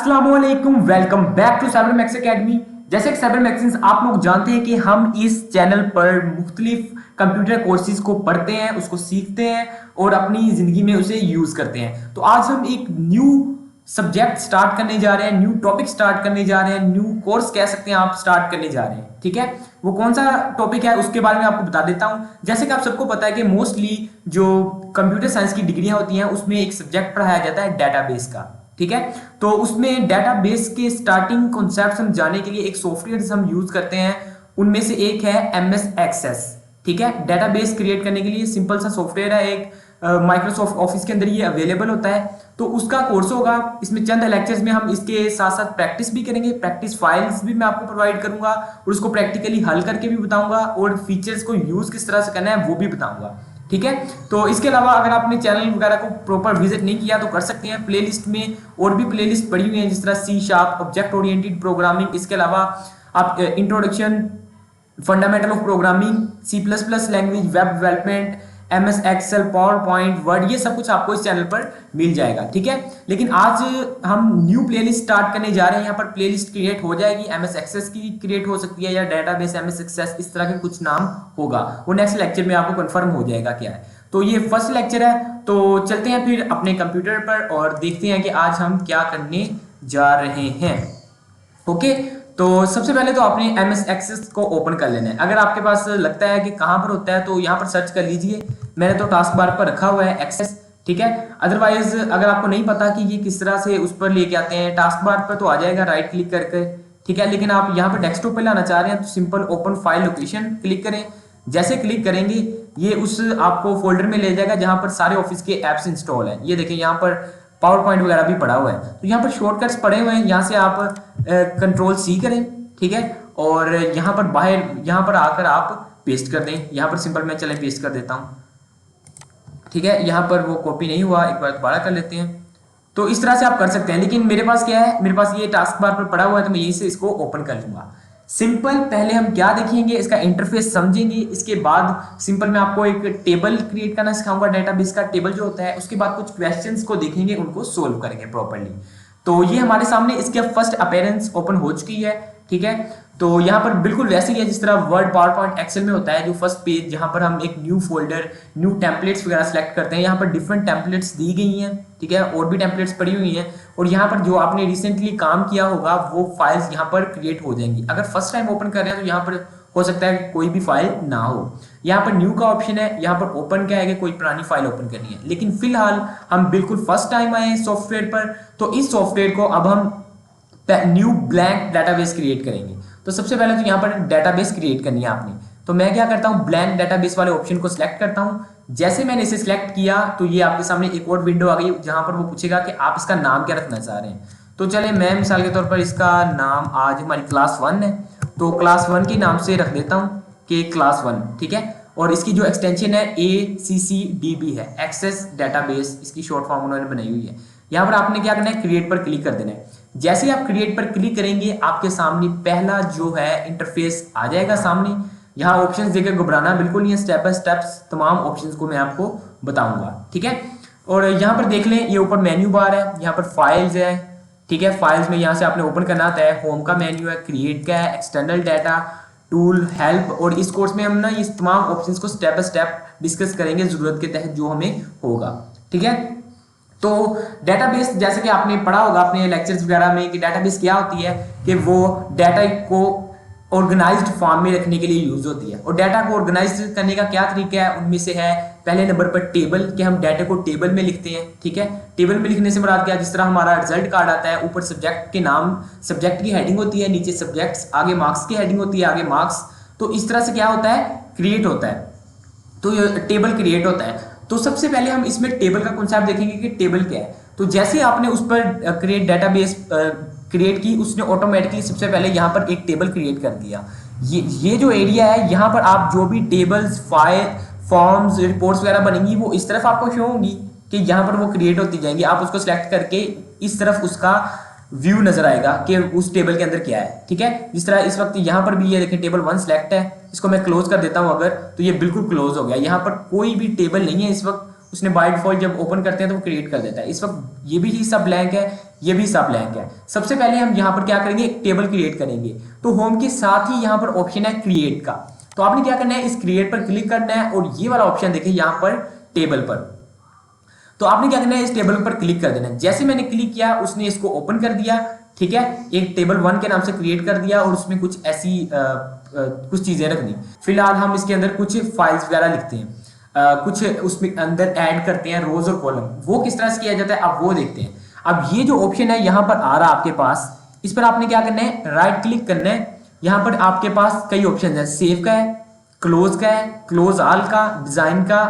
अस्सलामुअलैकुम, welcome back to cyber max academy. जैसे कि साइबर मैक्स आप लोग जानते हैं कि हम इस चैनल पर मुख्तलिफ कंप्यूटर कोर्सेज को पढ़ते हैं, उसको सीखते हैं और अपनी जिंदगी में उसे यूज करते हैं। तो आज हम एक न्यू सब्जेक्ट स्टार्ट करने जा रहे हैं, न्यू टॉपिक स्टार्ट करने जा रहे हैं, न्यू कोर्स कह सकते हैं आप स्टार्ट करने जा रहे हैं। ठीक है, वो कौन सा टॉपिक है उसके बारे में आपको बता देता हूं। जैसे कि आप सबको पता है कि मोस्टली जो कंप्यूटर साइंस की डिग्रियां होती हैं उसमें एक सब्जेक्ट पढ़ाया जाता है डेटाबेस का। ठीक है, तो उसमें डेटाबेस के स्टार्टिंग कॉन्सेप्ट समझाने के लिए एक सॉफ्टवेयर हम यूज करते हैं, उनमें से एक है MS एक्सेस। ठीक है, डेटाबेस क्रिएट करने के लिए सिंपल सा सॉफ्टवेयर है, एक माइक्रोसॉफ्ट ऑफिस के अंदर ये अवेलेबल होता है। तो उसका कोर्स होगा, इसमें चंद लेक्चर्स में हम इसके साथ साथ प्रैक्टिस भी करेंगे, प्रैक्टिस फाइल्स भी मैं आपको प्रोवाइड करूंगा और उसको प्रैक्टिकली हल करके भी बताऊंगा और फीचर्स को यूज किस तरह से करना है वो भी बताऊंगा। ठीक है, तो इसके अलावा अगर आपने चैनल वगैरह को प्रॉपर विजिट नहीं किया तो कर सकते हैं, प्लेलिस्ट में और भी प्लेलिस्ट पड़ी हुई हैं, जिस तरह C#, ऑब्जेक्ट ओरिएंटेड प्रोग्रामिंग, इसके अलावा आप introduction, fundamental of programming, C++ language, web development, MS excel, power point, word, ये सब कुछ आपको इस चैनल पर मिल जाएगा। ठीक है, लेकिन आज हम न्यू प्लेलिस्ट स्टार्ट करने जा रहे हैं। यहाँ पर प्लेलिस्ट क्रिएट हो जाएगी, MS एक्सेस की क्रिएट हो सकती है या डेटाबेस MS एक्सेस, इस तरह के कुछ नाम होगा, वो नेक्स्ट लेक्चर में आपको कंफर्म हो जाएगा क्या है। तो ये फर्स्ट लेक्चर है, तो चलते हैं फिर अपने कंप्यूटर पर और देखते हैं कि आज हम क्या करने जा रहे हैं। ओके, तो सबसे पहले तो आपने MS एक्सेस को ओपन कर लेना है। अगर आपके पास लगता है कि कहाँ पर होता है तो यहाँ पर सर्च कर लीजिए, मैंने तो टास्क बार पर रखा हुआ है एक्सेस। ठीक है, अदरवाइज अगर आपको नहीं पता कि ये किस तरह से उस पर लेके आते हैं, टास्क बार पर तो आ जाएगा राइट क्लिक करके। ठीक है, लेकिन आप यहाँ पर डेस्कटॉप पे लाना चाह रहे हैं तो simple open file location click करें। जैसे क्लिक करेंगे ये उस आपको फोल्डर में ले जाएगा जहाँ पर सारे ऑफिस के एप्स इंस्टॉल हैं। ये देखें यहाँ पर पावर पॉइंट वगैरह भी पड़ा हुआ है, तो यहाँ पर शॉर्टकट्स पड़े हुए हैं, यहाँ से आप कंट्रोल C करें। ठीक है, और यहाँ पर बाहर यहाँ पर आकर आप पेस्ट कर दें। यहाँ पर सिंपल मैं चले पेस्ट कर देता हूँ। ठीक है, यहाँ पर वो कॉपी नहीं हुआ, एक बार दोबारा कर लेते हैं। तो इस तरह से आप कर सकते हैं, लेकिन मेरे पास क्या है, मेरे पास ये टास्क बार पर पड़ा हुआ है तो मैं यहीं से इसको ओपन कर लूंगा। सिंपल पहले हम क्या देखेंगे, इसका इंटरफेस समझेंगे, इसके बाद सिंपल मैं आपको एक टेबल क्रिएट करना सिखाऊंगा, डेटाबेस का टेबल जो होता है, उसके बाद कुछ क्वेश्चंस को देखेंगे, उनको सोल्व करेंगे प्रॉपर्ली। तो ये हमारे सामने इसके फर्स्ट अपीयरेंस ओपन हो चुकी है। ठीक है, तो यहाँ पर बिल्कुल वैसे ही है जिस तरह वर्ड, पावर पॉइंट, एक्सेल में होता है। जो फर्स्ट पेज जहाँ पर हम एक न्यू फोल्डर, न्यू टेम्पलेट्स वगैरह सेलेक्ट करते हैं, यहाँ पर डिफरेंट टेम्पलेट्स दी गई हैं। ठीक है, और भी टेम्पलेट्स पड़ी हुई हैं, और यहाँ पर जो आपने रिसेंटली काम किया होगा वो फाइल्स यहाँ पर क्रिएट हो जाएंगी। अगर फर्स्ट टाइम ओपन कर रहे हैं तो यहाँ पर हो सकता है कोई भी फाइल ना हो। यहाँ पर न्यू का ऑप्शन है, यहाँ पर ओपन क्या है कि कोई पुरानी फाइल ओपन करनी है, लेकिन फिलहाल हम बिल्कुल फर्स्ट टाइम आए हैं सॉफ्टवेयर पर, तो इस सॉफ्टवेयर को अब हम न्यू ब्लैंक डेटाबेस क्रिएट करेंगे। तो सबसे पहले तो यहाँ पर डेटाबेस क्रिएट करनी है आपने, तो मैं क्या करता हूँ, ब्लैंक डेटाबेस वाले ऑप्शन को सिलेक्ट करता हूँ। जैसे मैंने इसे सिलेक्ट किया तो ये आपके सामने एक और विंडो आ गई जहां पर वो पूछेगा कि आप इसका नाम क्या रखना चाह रहे हैं। तो चले मैं मिसाल के तौर पर इसका नाम, आज हमारी क्लास 1 है तो क्लास 1 के नाम से रख देता हूँ कि क्लास 1। ठीक है, और इसकी जो एक्सटेंशन है ACCDB है, एक्सेस डेटाबेस, इसकी शॉर्ट फॉर्म उन्होंने बनाई हुई है। यहाँ पर आपने क्या करना है, क्रिएट पर क्लिक कर देना है। जैसे आप क्रिएट पर क्लिक करेंगे आपके सामने पहला जो है इंटरफेस आ जाएगा सामने। यहाँ ऑप्शंस देकर घबराना बिल्कुल नहीं है, स्टेप बाय स्टेप्स तमाम ऑप्शंस को मैं आपको बताऊंगा। ठीक है, और यहाँ पर देख लें, ये ऊपर मेन्यू बार है, यहाँ पर फाइल्स है। ठीक है, फाइल्स में यहाँ से आपने ओपन करना आता है, होम का मेन्यू है, क्रिएट का है, एक्सटर्नल डाटा, टूल, हेल्प, और इस कोर्स में हम ना इस तमाम ऑप्शंस को स्टेप बाय स्टेप डिस्कस करेंगे जरूरत के तहत जो हमें होगा। ठीक है, तो डेटाबेस जैसे कि आपने पढ़ा होगा अपने लेक्चर्स वगैरह में कि डेटाबेस क्या होती है, कि वो डाटा को ऑर्गेनाइज्ड फॉर्म में रखने के लिए यूज होती है। और डाटा को ऑर्गेनाइज करने का क्या तरीका है, उनमें से है पहले नंबर पर टेबल, कि हम डाटा को टेबल में लिखते हैं। ठीक है, टेबल में लिखने से मुराद क्या, जिस तरह हमारा रिजल्ट कार्ड आता है, ऊपर सब्जेक्ट के नाम, सब्जेक्ट की हेडिंग होती है, नीचे सब्जेक्ट्स, आगे मार्क्स की हेडिंग होती है, आगे मार्क्स। तो इस तरह से क्या होता है, क्रिएट होता है, तो ये टेबल क्रिएट होता है। तो सबसे पहले हम इसमें टेबल का कॉन्सेप्ट देखेंगे कि टेबल क्या है। तो जैसे आपने उस पर क्रिएट डेटाबेस क्रिएट की, उसने ऑटोमेटिकली सबसे पहले यहाँ पर एक टेबल क्रिएट कर दिया। ये जो एरिया है, यहाँ पर आप जो भी टेबल्स, फाइल, फॉर्म्स, रिपोर्ट्स वगैरह बनेंगी वो इस तरफ आपको शो होंगी कि यहाँ पर वो क्रिएट होती जाएंगी। आप उसको सिलेक्ट करके इस तरफ उसका व्यू नजर आएगा कि उस टेबल के अंदर क्या है। ठीक है, जिस तरह इस वक्त यहाँ पर भी ये देखें टेबल 1 सिलेक्ट है, इसको मैं क्लोज कर देता हूँ अगर, तो ये बिल्कुल क्लोज हो गया। यहाँ पर कोई भी टेबल नहीं है इस वक्त, उसने बाय डिफॉल्ट जब ओपन करते हैं तो वो क्रिएट कर देता है। इस वक्त ये भी हिस्सा ब्लैंक है, ये भी हिस्सा ब्लैंक है। सबसे पहले हम यहाँ पर क्या करेंगे, एक टेबल क्रिएट करेंगे। तो होम के साथ ही यहाँ पर ऑप्शन है क्रिएट का, तो आपने क्या करना है, इस क्रिएट पर क्लिक करना है और ये वाला ऑप्शन देखिए यहाँ पर टेबल पर, तो आपने क्या करना है, इस टेबल पर क्लिक कर देना है। जैसे मैंने क्लिक किया उसने इसको ओपन कर दिया, ठीक है, एक टेबल 1 के नाम से क्रिएट कर दिया और उसमें कुछ ऐसी कुछ चीजें रख दी। फिलहाल हम इसके अंदर कुछ फाइल्स वगैरह लिखते हैं, कुछ उसमें अंदर ऐड करते हैं रोज और कॉलम। वो किस तरह से किया जाता है अब वो देखते हैं। अब ये जो ऑप्शन है यहाँ पर आ रहा है आपके पास, इस पर आपने क्या करना है, राइट क्लिक करना है। यहाँ पर आपके पास कई ऑप्शन है, सेव का है, क्लोज का है, क्लोज ऑल का, डिजाइन का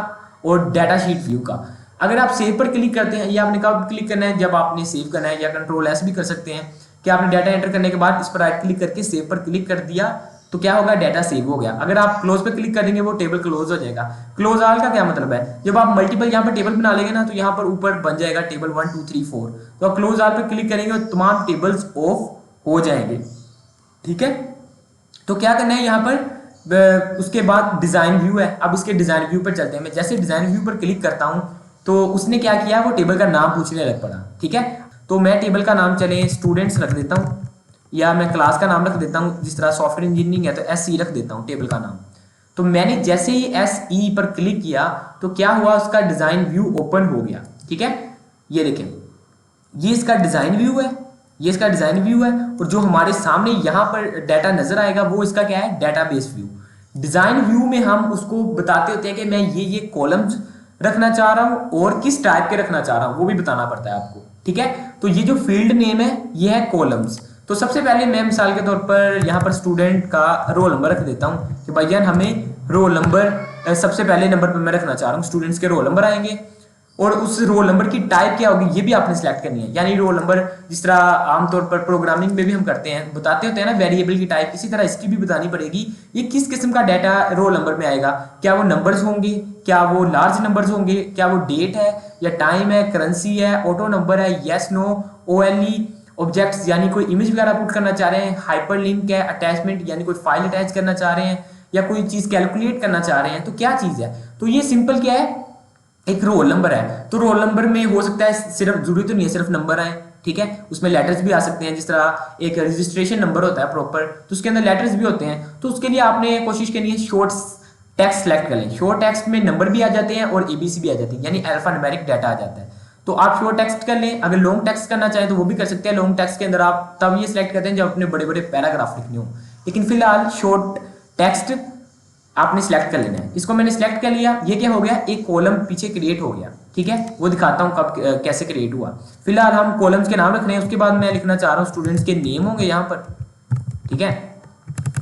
और डाटा शीट व्यू का। अगर आप सेव पर क्लिक करते हैं, ये आपने कब क्लिक करना है, जब आपने सेव करना है, या कंट्रोल एस भी कर सकते हैं कि आपने डाटा एंटर करने के बाद इस पर राइट क्लिक करके सेव पर क्लिक कर दिया तो क्या होगा, डाटा सेव हो गया। अगर आप क्लोज पे क्लिक कर देंगे वो टेबल क्लोज हो जाएगा। क्लोज ऑल का क्या मतलब है, जब आप मल्टीपल यहाँ पर टेबल बना लेंगे ना तो यहाँ पर ऊपर बन जाएगा टेबल 1 2 3 4, तो आप क्लोज ऑल पे क्लिक करेंगे और तमाम टेबल्स ऑफ हो जाएंगे, ठीक है। तो क्या करना है यहाँ पर, उसके बाद डिजाइन व्यू है। अब इसके डिजाइन व्यू पर चलते हैं। मैं जैसे डिजाइन व्यू पर क्लिक करता हूँ तो उसने क्या किया, वो टेबल का नाम पूछने लग पड़ा, ठीक है। तो मैं टेबल का नाम चले स्टूडेंट्स रख देता हूँ, या मैं क्लास का नाम रख देता हूँ, जिस तरह सॉफ्टवेयर इंजीनियरिंग है तो SE रख देता हूँ टेबल का नाम। तो मैंने जैसे ही SE पर क्लिक किया तो क्या हुआ, उसका डिजाइन व्यू ओपन हो गया, ठीक है। ये देखें, ये इसका डिजाइन व्यू है, ये इसका डिजाइन व्यू है, और जो हमारे सामने यहाँ पर डाटा नजर आएगा वो इसका क्या है, डेटाबेस व्यू। डिजाइन व्यू में हम उसको बताते होते हैं कि मैं ये कॉलम्स रखना चाह रहा हूं और किस टाइप के रखना चाह रहा हूं, वो भी बताना पड़ता है आपको, ठीक है। तो ये जो फील्ड नेम है ये है कॉलम्स। तो सबसे पहले मैं मिसाल के तौर पर यहाँ पर स्टूडेंट का रोल नंबर रख देता हूँ कि भाईजान हमें रोल नंबर सबसे पहले नंबर पर मैं रखना चाह रहा हूँ, स्टूडेंट्स के रोल नंबर आएंगे और उस रोल नंबर की टाइप क्या होगी ये भी आपने सिलेक्ट करनी है। यानी रोल नंबर जिस तरह आमतौर पर प्रोग्रामिंग में भी हम करते हैं, बताते होते हैं ना वेरिएबल की टाइप, इसी तरह इसकी भी बतानी पड़ेगी ये किस किस्म का डाटा रोल नंबर में आएगा। क्या वो नंबर्स होंगे, क्या वो लार्ज नंबर्स होंगे, क्या वो डेट है या टाइम है, करेंसी है, ऑटो नंबर है, यस नो, OLE, ऑब्जेक्ट्स यानी कोई इमेज वगैरह पुट करना चाह रहे हैं, हाइपरलिंक है, अटैचमेंट यानी कोई फाइल अटैच करना चाह रहे हैं, या कोई चीज कैलकुलेट करना चाह रहे हैं, तो क्या चीज है। तो ये सिंपल क्या है, एक रोल नंबर है। तो रोल नंबर में हो सकता है सिर्फ, जरूरी तो नहीं है सिर्फ नंबर आए, ठीक है, उसमें लेटर्स भी आ सकते हैं। जिस तरह एक रजिस्ट्रेशन नंबर होता है प्रॉपर, तो उसके अंदर लेटर्स भी होते हैं। तो उसके लिए आपने कोशिश करनी है शॉर्ट टेक्स्ट सेलेक्ट कर लें। शॉर्ट टेक्स्ट में नंबर भी आ जाते हैं और ABC भी आ जाती है, यानी अल्फा न्यूमेरिक डाटा आ जाता है। तो आप शॉर्ट टेक्स्ट कर लें। अगर लॉन्ग टेक्स्ट करना चाहें तो वो भी कर सकते हैं। लॉन्ग टेक्स्ट के अंदर आप तब ये सिलेक्ट करते हैं जब अपने बड़े बड़े पैराग्राफ लिखने हो, लेकिन फिलहाल शॉर्ट टेक्स्ट आपने सिलेक्ट कर लेना है। इसको मैंने सिलेक्ट कर लिया। ये क्या हो गया, एक कॉलम पीछे क्रिएट हो गया, ठीक है, वो दिखाता हूँ कब कैसे क्रिएट हुआ। फिलहाल हम कॉलम्स के नाम रख रहे हैं। उसके बाद मैं लिखना चाह रहा हूँ स्टूडेंट्स के नेम होंगे यहाँ पर, ठीक है।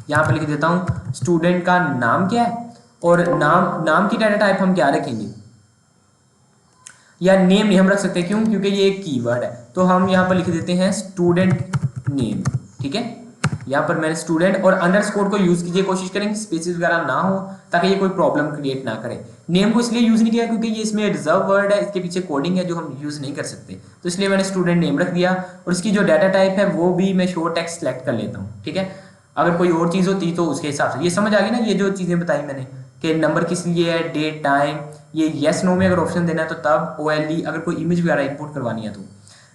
यहाँ पर लिख देता हूँ स्टूडेंट का नाम क्या है, और नाम की डाटा टाइप हम क्या रखेंगे, या नेम नहीं हम रख सकते, क्यों, क्योंकि ये एक कीवर्ड है। तो हम यहाँ पर लिख देते हैं स्टूडेंट नेम, ठीक है। यहाँ पर मैंने स्टूडेंट और अंडरस्कोर को यूज कीजिए, कोशिश करेंगे स्पेसेस वगैरह ना हो ताकि ये कोई प्रॉब्लम क्रिएट ना करे। नेम को इसलिए यूज नहीं किया क्योंकि ये इसमें रिजर्व वर्ड है, इसके पीछे कोडिंग है जो हम यूज नहीं कर सकते, तो इसलिए मैंने स्टूडेंट नेम रख दिया। और इसकी जो डाटा टाइप है वो भी मैं शॉर्ट टेक्स्ट सेलेक्ट कर लेता हूँ, ठीक है। अगर कोई और चीज होती तो उसके हिसाब से, ये समझ आ गई ना, ये जो चीजें बताई मैंने कि नंबर किस लिए है, डेट, टाइम, ये यस नो में अगर ऑप्शन देना है तो तब, OLE अगर कोई इमेज वगैरह इंपोर्ट करवानी है तो।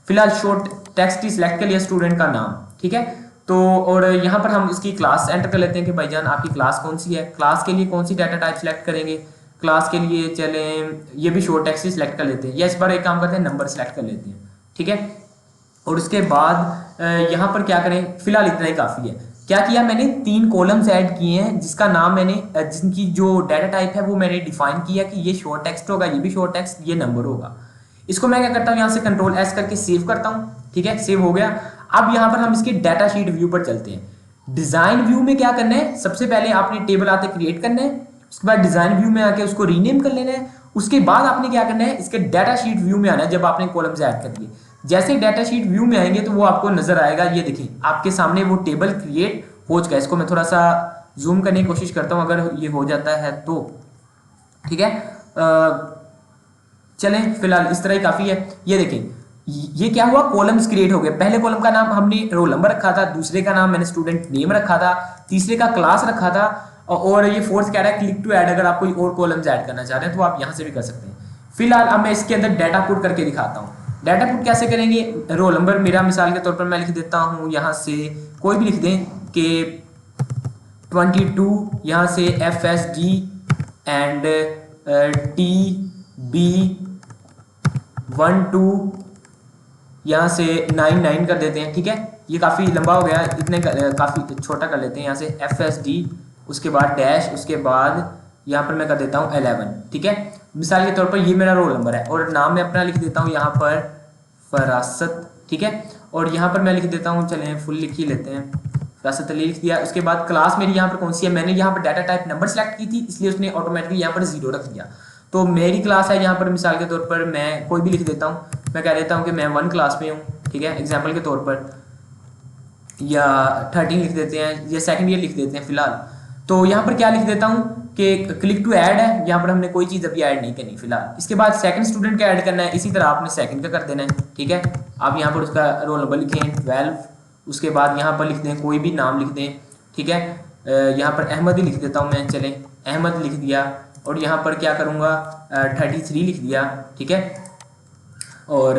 फिलहाल शॉर्ट टेक्स्ट ही सिलेक्ट कर लिया, स्टूडेंट का नाम, ठीक है। तो और यहाँ पर हम इसकी क्लास एंटर कर लेते हैं कि भाईजान आपकी क्लास कौन सी है। क्लास के लिए कौन सी डाटा टाइप सेलेक्ट करेंगे, क्लास के लिए चलें ये भी शॉर्ट टेक्स्ट ही सिलेक्ट कर लेते हैं, या इस बार एक काम करते हैं नंबर सेलेक्ट कर लेते हैं, ठीक है। और उसके बाद यहाँ पर क्या करें, फिलहाल इतना ही काफ़ी है। क्या किया मैंने, 3 कॉलम्स ऐड किए हैं जिसका नाम मैंने, जिनकी जो डाटा टाइप है वो मैंने डिफाइन किया कि ये शॉर्ट टेक्स्ट होगा, ये भी शॉर्ट टेक्स्ट, ये नंबर होगा। इसको मैं क्या करता हूँ, यहाँ से कंट्रोल S करके सेव करता हूँ, ठीक है, सेव हो गया। अब यहाँ पर हम इसके डाटा शीट व्यू पर चलते हैं। डिजाइन व्यू में क्या करना है, सबसे पहले आपने टेबल आते क्रिएट करना है, उसके बाद डिजाइन व्यू में आके उसको रीनेम कर लेना है। उसके बाद आपने क्या करना है, इसके डाटा शीट व्यू में आना है जब आपने कॉलम्स ऐड कर दिए। जैसे डाटा शीट व्यू में आएंगे तो वो आपको नजर आएगा, ये देखिए आपके सामने वो टेबल क्रिएट हो चुका है। इसको मैं थोड़ा सा जूम करने की कोशिश करता हूँ अगर ये हो जाता है तो, ठीक है। चलें फिलहाल इस तरह ही काफी है। ये देखें ये क्या हुआ, कॉलम्स क्रिएट हो गए। पहले कॉलम का नाम हमने रोल नंबर रखा था, दूसरे का नाम मैंने स्टूडेंट नेम रखा था, तीसरे का क्लास रखा था, और ये फोर्थ कह रहा है क्लिक टू ऐड, अगर आप कोई और कॉलम्स ऐड करना चाह रहे हैं तो आप यहाँ से भी कर सकते हैं। फिलहाल अब मैं इसके अंदर डाटा पुट करके दिखाता हूँ। डाटा पुट कैसे करेंगे, रोल नंबर मेरा मिसाल के तौर पर मैं लिख देता हूँ, यहाँ से कोई भी लिख दें कि 22, यहाँ से FSD एंड TB12, यहाँ से 99 कर देते हैं। ठीक है, ये काफ़ी लंबा हो गया, इतने काफ़ी छोटा कर लेते हैं। यहाँ से FSD, उसके बाद डैश, उसके बाद यहाँ पर मैं कर देता हूँ 11। ठीक है, मिसाल के तौर पर ये मेरा रोल नंबर है और नाम मैं अपना लिख देता हूँ यहाँ पर फरासत। ठीक है, और यहाँ पर मैं लिख देता हूँ, चलें फुल लिख ही लेते हैं, फरासत अली लिख दिया। उसके बाद क्लास मेरी यहाँ पर कौन सी है, मैंने यहाँ पर डाटा टाइप नंबर सेलेक्ट की थी, इसलिए उसने ऑटोमेटिकली यहाँ पर 0 रख दिया। तो मेरी क्लास है यहाँ पर, मिसाल के तौर पर मैं कोई भी लिख देता हूँ, मैं कह देता हूँ कि मैं 1 क्लास में हूँ। ठीक है, एग्जाम्पल के तौर पर, या 13 लिख देते हैं, या सेकंड ईयर लिख देते हैं फिलहाल। तो यहाँ पर क्या लिख देता हूँ कि क्लिक टू ऐड है, यहाँ पर हमने कोई चीज़ अभी ऐड नहीं करनी फिलहाल। इसके बाद सेकंड स्टूडेंट का ऐड करना है, इसी तरह आपने सेकंड का कर देना है। ठीक है, आप यहाँ पर उसका रोल नंबर लिखें 12, उसके बाद यहाँ पर लिख दें कोई भी नाम लिख दें। ठीक है, यहाँ पर अहमद ही लिख देता हूँ मैं, चलें अहमद लिख दिया, और यहाँ पर क्या करूँगा 33 लिख दिया। ठीक है, और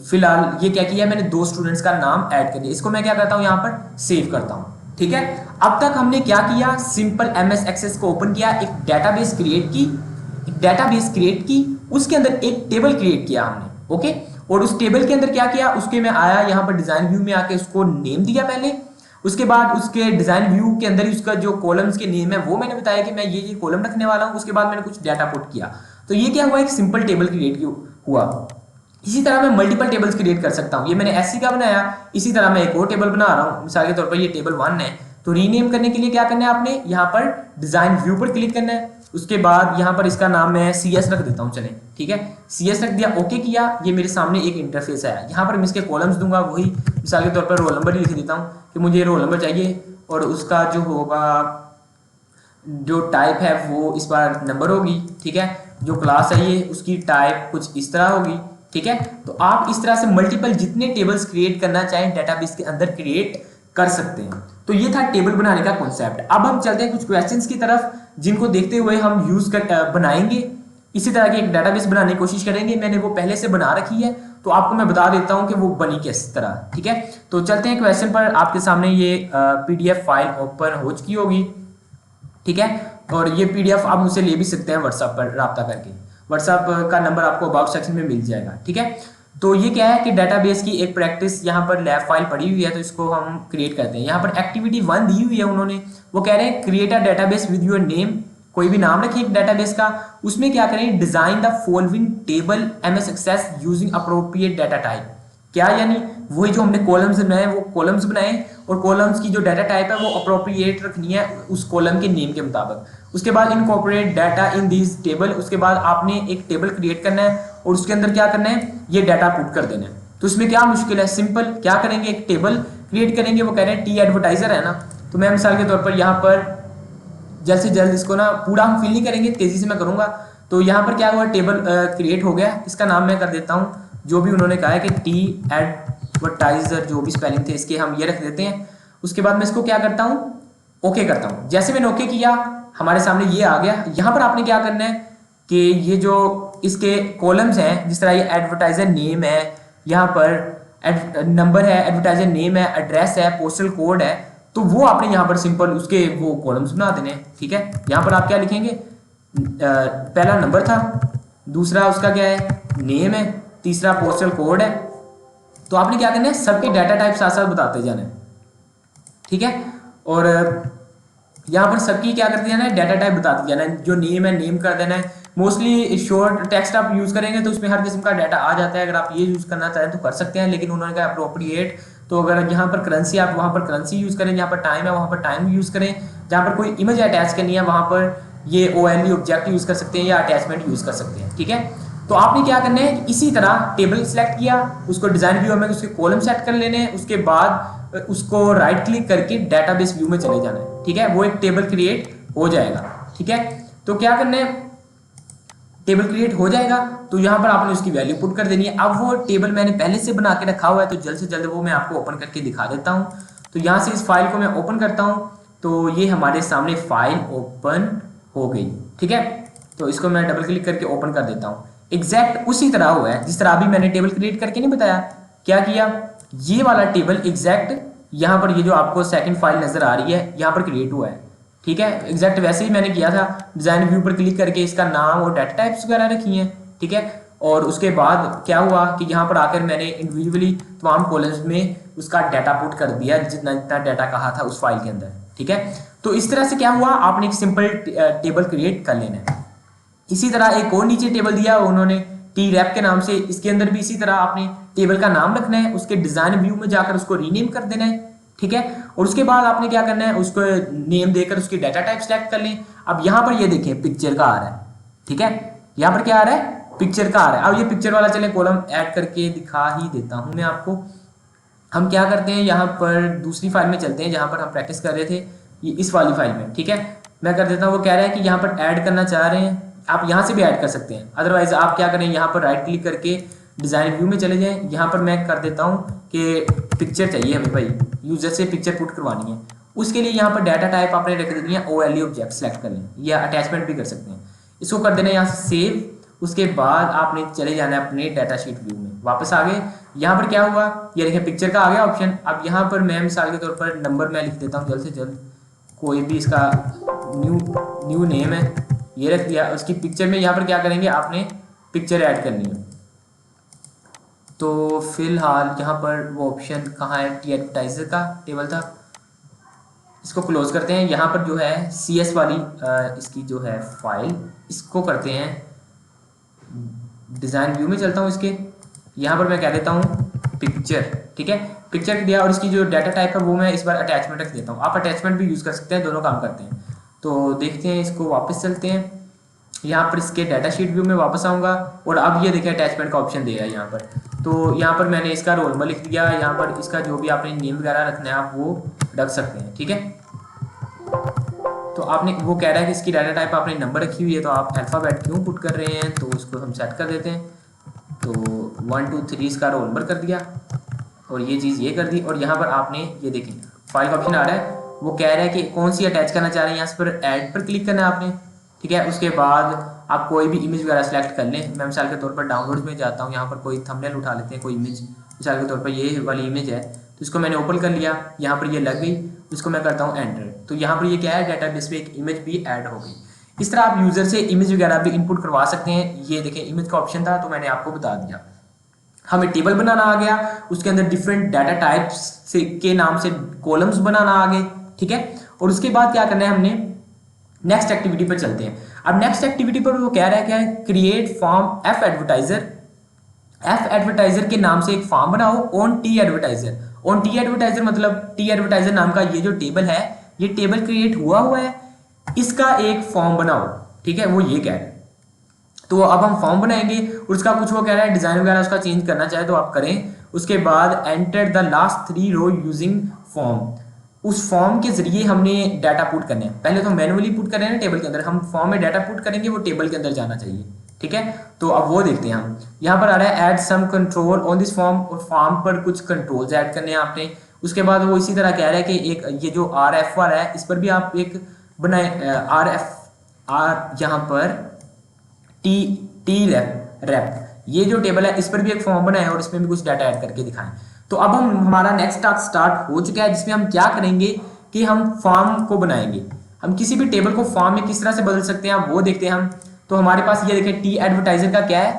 फिलहाल ये क्या किया, मैंने 2 स्टूडेंट्स का नाम ऐड कर दिया। इसको मैं क्या करता हूँ यहाँ पर सेव करता हूँ। ठीक है, अब तक हमने क्या किया, सिंपल MS एक्सेस को ओपन किया, एक डेटाबेस क्रिएट की, उसके अंदर एक टेबल क्रिएट किया हमने। ओके, और उस टेबल के अंदर क्या किया, उसके में आया यहाँ पर डिजाइन व्यू में आके उसको नेम दिया पहले। उसके बाद उसके डिजाइन व्यू के अंदर ही उसका जो कॉलम्स के नेम है वो मैंने बताया कि मैं ये कॉलम रखने वाला हूँ। उसके बाद मैंने कुछ डाटा पुट किया, तो ये क्या हुआ, एक सिंपल टेबल क्रिएट हुआ। इसी तरह मैं मल्टीपल टेबल्स क्रिएट कर सकता हूँ। ये मैंने SC का बनाया, इसी तरह मैं एक और टेबल बना रहा हूँ, मिसाल के तौर पर ये टेबल 1 है। तो रीनेम करने के लिए क्या करना है, आपने यहाँ पर डिजाइन व्यू पर क्लिक करना है। उसके बाद यहाँ पर इसका नाम मैं CS रख देता हूँ, चलें ठीक है, CS रख दिया, ओके किया। ये मेरे सामने एक इंटरफेस है, यहाँ पर मैं इसके कॉलम्स दूंगा, वही मिसाल के तौर पर रोल नंबर ही लिख देता हूँ कि मुझे रोल नंबर चाहिए, और उसका जो होगा जो टाइप है वो इस बार नंबर होगी। ठीक है, जो क्लास है ये उसकी टाइप कुछ इस तरह होगी। ठीक है, तो आप इस तरह से मल्टीपल जितने टेबल्स क्रिएट करना चाहें डेटाबेस के अंदर क्रिएट कर सकते हैं। तो ये था टेबल बनाने का कॉन्सेप्ट। अब हम चलते हैं कुछ क्वेश्चंस की तरफ, जिनको देखते हुए हम यूज कर बनाएंगे, इसी तरह की एक डेटाबेस बनाने की कोशिश करेंगे। मैंने वो पहले से बना रखी है, तो आपको मैं बता देता हूं कि वो बनी किस तरह। ठीक है, तो चलते हैं क्वेश्चन पर। आपके सामने ये PDF फाइल ओपन हो चुकी होगी। ठीक है, और ये PDF आप मुझसे ले भी सकते हैं व्हाट्सएप पर राब्ता करके, व्हाट्सएप का नंबर आपको अबाउट सेक्शन में मिल जाएगा। ठीक है, तो ये क्या है कि डेटाबेस की एक प्रैक्टिस यहाँ पर लैब फाइल पड़ी हुई है, तो इसको हम क्रिएट करते हैं। यहाँ पर एक्टिविटी 1 दी हुई है उन्होंने, वो कह रहे हैं create a database with your name, कोई भी नाम रखिए एक डेटाबेस का, उसमें क्या करें, design the following table MS access using appropriate data type. क्या यानी वही जो हमने कॉलम्स बनाए वो कॉलम्स बनाए, और कॉलम्स की जो डाटा टाइप है वो अप्रोप्रिएट रखनी है उस कॉलम के नेम के मुताबिक। उसके बाद incorporate data in this table, उसके बाद आपने एक टेबल क्रिएट करना है और उसके अंदर क्या करना है, ये डाटा पुट कर देना है। तो इसमें क्या मुश्किल है, सिंपल क्या करेंगे, एक टेबल क्रिएट करेंगे। वो कह रहे हैं टी एडवर्टाइजर है ना, तो मैं मिसाल के तौर पर यहाँ पर जल्द से जल्द इसको ना पूरा हम फिल नहीं करेंगे, तेजी से मैं करूँगा। तो यहाँ पर क्या हुआ, टेबल क्रिएट हो गया। इसका नाम मैं कर देता हूँ जो भी उन्होंने कहा है कि टी एडवर्टाइजर, जो भी स्पेलिंग थे इसके हम ये रख देते हैं। उसके बाद मैं इसको क्या करता हूँ, ओके करता हूँ। जैसे मैंने ओके किया हमारे सामने ये आ गया। यहाँ पर आपने क्या करना है कि ये जो इसके कॉलम्स हैं, जिस तरह ये एडवर्टाइजर नेम है, यहाँ पर नंबर है, एडवर्टाइजर नेम है, एड्रेस है, पोस्टल कोड है, तो वो आपने यहाँ पर सिंपल उसके वो कॉलम्स बना देने हैं। ठीक है, यहाँ पर आप क्या लिखेंगे, पहला नंबर था, दूसरा उसका क्या है, नेम है, तीसरा पोस्टल कोड है। तो आपने क्या करना है, सबके डाटा टाइप साथ साथ बताते जाना है। ठीक है, और यहाँ पर सबकी क्या करते जाना है, डाटा टाइप बताते जाना है। जो नेम है नेम कर देना है। मोस्टली शॉर्ट टेक्स्ट आप यूज करेंगे तो उसमें हर किस्म का डाटा आ जाता है। अगर आप ये यूज करना चाहें तो कर सकते हैं, लेकिन उन्होंने कहा अप्रोप्रिएट। तो अगर यहाँ पर करेंसी आप वहाँ पर करेंसी यूज करें, जहाँ पर टाइम है वहाँ पर टाइम यूज करें, जहाँ पर कोई इमेज अटैच करनी है वहाँ पर ये ONE ऑब्जेक्ट यूज कर सकते हैं या अटैचमेंट यूज कर सकते हैं। ठीक है, तो आपने क्या करना है, इसी तरह टेबल सेलेक्ट किया, उसको डिजाइन व्यू में उसके कॉलम सेट कर लेने हैं, उसके बाद उसको राइट क्लिक करके डेटाबेस व्यू में चले जाना है। ठीक है, वो एक टेबल क्रिएट हो जाएगा। ठीक है, तो क्या करना है, टेबल क्रिएट हो जाएगा, तो यहाँ पर आपने उसकी वैल्यू पुट कर देनी है। अब वो टेबल मैंने पहले से बना के रखा हुआ है, तो जल्द से जल्द वो मैं आपको ओपन करके दिखा देता हूँ। तो यहाँ से इस फाइल को मैं ओपन करता हूँ, तो ये हमारे सामने फाइल ओपन हो गई। ठीक है, तो इसको मैं डबल क्लिक करके ओपन कर देता हूँ। एग्जैक्ट उसी तरह हुआ है जिस तरह अभी मैंने टेबल क्रिएट करके नहीं बताया। क्या किया, ये वाला टेबल एग्जैक्ट यहाँ पर ये जो आपको सेकंड फाइल नजर आ रही है यहाँ पर क्रिएट हुआ है। ठीक है, एग्जैक्ट वैसे ही मैंने किया था, डिजाइन व्यू पर क्लिक करके इसका नाम और डाटा टाइप्स वगैरह रखी हैं। ठीक है, और उसके बाद क्या हुआ कि यहाँ पर आकर मैंने इंडिविजुअली तमाम कॉलम्स में उसका डाटा पुट कर दिया जितना जितना डाटा कहा था उस फाइल के अंदर। ठीक है, तो इस तरह से क्या हुआ, आपने एक सिंपल टेबल क्रिएट कर लेना है। इसी तरह एक और नीचे टेबल दिया उन्होंने टी रैप के नाम से, इसके अंदर भी इसी तरह आपने टेबल का नाम रखना है, उसके डिजाइन व्यू में जाकर उसको रीनेम कर देना है। ठीक है, और उसके बाद आपने क्या करना है, उसको नेम देकर उसकी डाटा टाइप सेलेक्ट कर लें। अब यहाँ पर ये देखें पिक्चर का आ रहा है। ठीक है, यहाँ पर क्या आ रहा है, पिक्चर का आ रहा है। अब ये पिक्चर वाला चले कॉलम ऐड करके दिखा ही देता हूं मैं आपको। हम क्या करते हैं, यहाँ पर दूसरी फाइल में चलते हैं जहां पर हम प्रैक्टिस कर रहे थे, ये इस वाली फाइल में। ठीक है, मैं कर देता हूँ, वो कह रहा है कि यहाँ पर ऐड करना चाह रहे हैं, आप यहाँ से भी ऐड कर सकते हैं। अदरवाइज आप क्या करें, यहाँ पर राइट क्लिक करके डिजाइन व्यू में चले जाएं। यहाँ पर मैं कर देता हूँ कि पिक्चर चाहिए हमें भाई, यूजर से पिक्चर पुट करवानी है। उसके लिए यहाँ पर डाटा टाइप आपने रख देनी है OLE ऑब्जेक्ट सेलेक्ट कर लें, या अटैचमेंट भी कर सकते हैं। इसको कर देना है यहाँ से सेव। उसके बाद आपने चले जाना है अपने डाटा शीट व्यू में, वापस आ गए। यहाँ पर क्या हुआ, ये देखिए पिक्चर का आ गया ऑप्शन। अब यहाँ पर मैं मिसाल के तौर पर नंबर मैं लिख देता हूँ जल्द से जल्द, कोई भी इसका न्यू नेम है, ये रख दिया। उसकी पिक्चर में यहाँ पर क्या करेंगे, आपने पिक्चर ऐड करनी है। तो फिलहाल यहाँ पर वो ऑप्शन कहाँ है, टी एडवर्टाइजर का टेबल था, इसको क्लोज करते हैं। यहाँ पर जो है CS वाली इसकी जो है फाइल, इसको करते हैं डिज़ाइन व्यू में चलता हूँ इसके। यहाँ पर मैं कह देता हूँ पिक्चर। ठीक है, पिक्चर दिया, और इसकी जो डाटा टाइप है वो मैं इस बार अटैचमेंट रख देता हूँ। आप अटैचमेंट भी यूज़ कर सकते हैं, दोनों काम करते हैं। तो देखते हैं, इसको वापस चलते हैं। यहाँ पर इसके डाटा शीट व्यू में वापस आऊँगा, और अब ये देखिए अटैचमेंट का ऑप्शन दे रहा है यहाँ पर। तो यहाँ पर मैंने इसका रोल नंबर लिख दिया। यहाँ पर इसका जो भी आपने नेम वगैरह रखना है आप वो रख सकते हैं। ठीक है, तो आपने वो कह रहा है कि इसकी डाटा टाइप आपने नंबर रखी हुई है, तो आप अल्फ़ाबेट क्यों पुट कर रहे हैं, तो उसको हम सेट कर देते हैं। तो 1 2 3 इसका रोल नंबर कर दिया, और ये चीज़ ये कर दी। और यहाँ पर आपने ये देखिए फाइल का ऑप्शन आ रहा है, वो कह रहा है कि कौन सी अटैच करना चाह रहे हैं, यहाँ पर ऐड पर क्लिक करना है आपने। ठीक है, उसके बाद आप कोई भी इमेज वगैरह सेलेक्ट कर लें। मैं मिसाल के तौर पर डाउनलोड्स में जाता हूँ, यहाँ पर कोई थंबनेल उठा लेते हैं, कोई इमेज, मिसाल के तौर पर ये वाली इमेज है, तो इसको मैंने ओपन कर लिया। यहाँ पर ये लग गई, इसको मैं करता हूँ एंटर। तो यहाँ पर ये क्या है, डाटाबेस पे एक इमेज भी ऐड हो गई। इस तरह आप यूज़र से इमेज वगैरह भी इनपुट करवा सकते हैं। ये देखें इमेज का ऑप्शन था, तो मैंने आपको बता दिया। हमें टेबल बनाना आ गया, उसके अंदर डिफरेंट डाटा टाइप्स से के नाम से कॉलम्स बनाना आ गए। ठीक है, और उसके बाद क्या करना है, हमने नेक्स्ट एक्टिविटी पर चलते हैं। अब नेक्स्ट एक्टिविटी पर वो कह रहा है क्या है, create form F advertiser. F advertiser के नाम से एक फॉर्म बनाओ on T advertiser. On T advertiser मतलब टी एडवर्टाइजर नाम का ये जो टेबल है, ये टेबल क्रिएट हुआ है, इसका एक फॉर्म बनाओ। ठीक है, वो ये कह रहे हैं। तो अब हम फॉर्म बनाएंगे, और उसका कुछ वो कह रहा है डिजाइन वगैरह उसका चेंज करना चाहे तो आप करें। उसके बाद enter the last 3 row using form. उस फॉर्म के जरिए हमने डाटा पुट करने हैं। पहले तो मैनुअली पुट कर रहे हैं ना टेबल के अंदर, हम फॉर्म में डाटा पुट करेंगे, वो टेबल के अंदर जाना चाहिए। ठीक है, तो अब वो देखते हैं हम। यहाँ पर आ रहा है add some control on this form, और फॉर्म पर कुछ कंट्रोल्स ऐड करने हैं आपने। उसके बाद वो इसी तरह कह रहा है कि एक ये जो RF वाला है, इस पर भी आप एक बनाए यहाँ पर टी रैप, ये जो टेबल है इस पर भी एक फॉर्म बनाए और इसमें भी कुछ डाटा ऐड करके दिखाएं। तो अब हम हमारा नेक्स्ट टास्क स्टार्ट हो चुका है, जिसमें हम क्या करेंगे कि हम फॉर्म को बनाएंगे। हम किसी भी टेबल को फॉर्म में किस तरह से बदल सकते हैं, आप वो देखते हैं हम। तो हमारे पास ये देखिए टी एडवर्टाइजर का क्या है,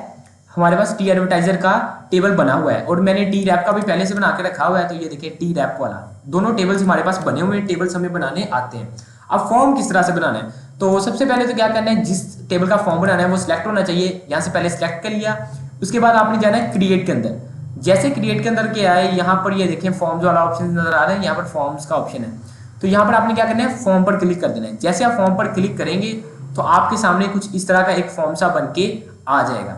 हमारे पास टी एडवर्टाइजर का टेबल बना हुआ है, और मैंने टी रैप का भी पहले से बना के रखा हुआ है। तो ये देखिए टी रैप वाला, दोनों टेबल्स हमारे पास बने हुए हैं, टेबल्स हमें बनाने आते हैं। अब फॉर्म किस तरह से बनाना है, तो सबसे पहले तो क्या करना है, जिस टेबल का फॉर्म बनाना है वो सिलेक्ट होना चाहिए। यहाँ से पहले सिलेक्ट कर लिया, उसके बाद आपने जाना है क्रिएट के अंदर। जैसे क्रिएट के अंदर के आए, यहाँ पर ये देखें फॉर्म्स वाला ऑप्शन नजर आ रहा है, यहाँ पर फॉर्म्स का ऑप्शन है। तो यहाँ पर आपने क्या करना है, फॉर्म पर क्लिक कर देना है। जैसे आप फॉर्म पर क्लिक करेंगे तो आपके सामने कुछ इस तरह का एक फॉर्म सा बन के आ जाएगा।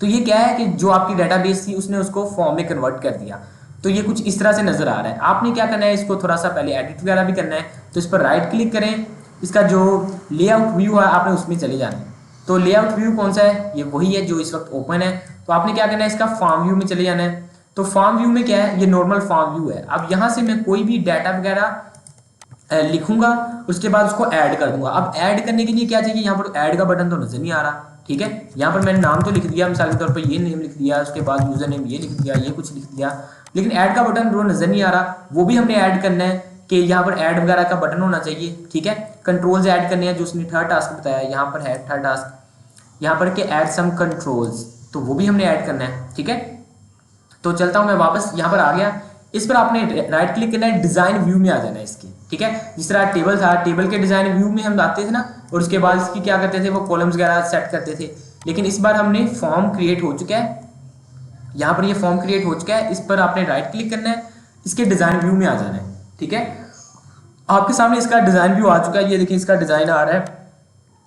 तो ये क्या है कि जो आपकी डाटाबेस थी उसने उसको फॉर्म में कन्वर्ट कर दिया। तो ये कुछ इस तरह से नजर आ रहा है। आपने क्या करना है, इसको थोड़ा सा पहले एडिट वगैरह भी करना है। तो इस पर राइट क्लिक करें, इसका जो लेआउट व्यू है आपने उसमें चले जाना है। तो लेआउट व्यू कौन सा है, ये वही है जो इस वक्त ओपन है। तो आपने क्या करना है, इसका फॉर्म व्यू में चले जाना है। तो फॉर्म व्यू में क्या है, ये नॉर्मल फॉर्म व्यू है। अब यहाँ से मैं कोई भी डाटा वगैरह लिखूंगा, उसके बाद उसको ऐड कर दूंगा। अब ऐड करने के लिए क्या चाहिए, यहाँ पर ऐड का बटन तो नजर नहीं आ रहा, ठीक है। यहाँ पर मैंने नाम तो लिख दिया, मिसाल के तौर पर ये नेम लिख दिया, उसके बाद यूजर नेम ये लिख दिया, ये कुछ लिख दिया, लेकिन ऐड का बटन वो नजर नहीं आ रहा, वो भी हमने ऐड करना है कि यहाँ पर ऐड वगैरह का बटन होना चाहिए। ठीक है, कंट्रोल्स ऐड करने हैं जो उसने थर्ड टास्क बताया, यहाँ पर है थर्ड टास्क, यहाँ पर के ऐड सम कंट्रोल्स, तो वो भी हमने ऐड करना है। ठीक है, तो चलता हूँ मैं वापस, यहाँ पर आ गया, इस पर आपने राइट क्लिक करना है, डिजाइन व्यू में आ जाना है इसके। ठीक है, जिस तरह टेबल था, टेबल के डिजाइन व्यू में हम आते थे ना, और उसके बाद इसकी क्या करते थे, वो कॉलम्स वगैरह सेट करते थे, लेकिन इस बार हमने फॉर्म क्रिएट हो चुका है, यहाँ पर ये फॉर्म क्रिएट हो चुका है, इस पर आपने राइट क्लिक करना है, इसके डिजाइन व्यू में आ जाना है। ठीक है, आपके सामने इसका डिजाइन व्यू आ चुका है, ये देखिए इसका डिजाइन आ रहा है,